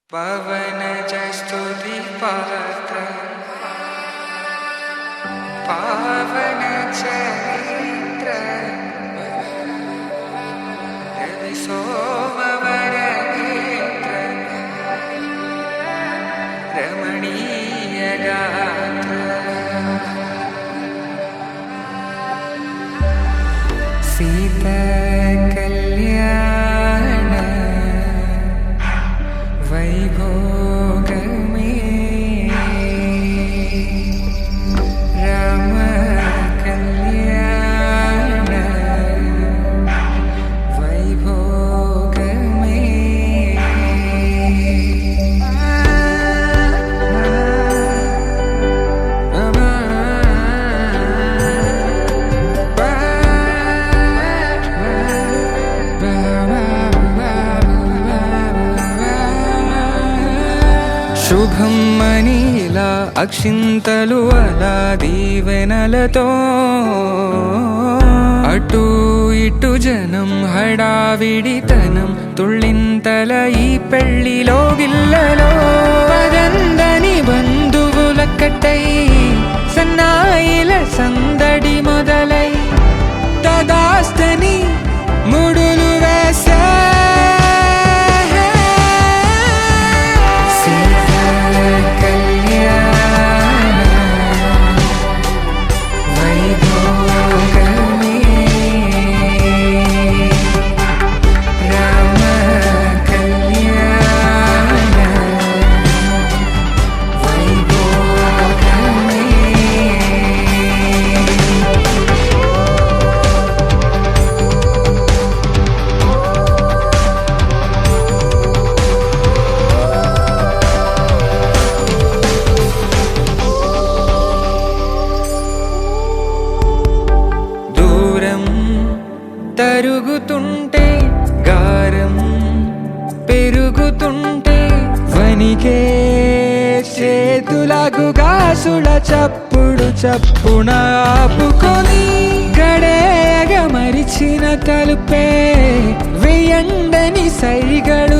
పవనజ స్తుతి పాత్ర పావన చరిత్ర రవి సోమవర నేత్ర రమణీయ గాత్ర సీత కళ్యాణ వైభోగమే రామ కళ్యాణ వైభోగమే శుభం మనీలా అక్షింతలు అలా దీవెనలతో అటు ఇటు జనం హడావిడితనం తుళ్ళింతల ఈ పెళ్లిలో గిల్లలో పదందని బంధువుల కట్టై సన్నాయిల సందడి మొదలై తదాస్తని ముడులు వేసే తరుగుతుంటే గారం పెరుగుతుంటే వనికే చేతులకు గాసుల చప్పుడు చప్పున ఆపుకొని గడేగ మరిచిన తలుపే వెయ్యండని సైగడు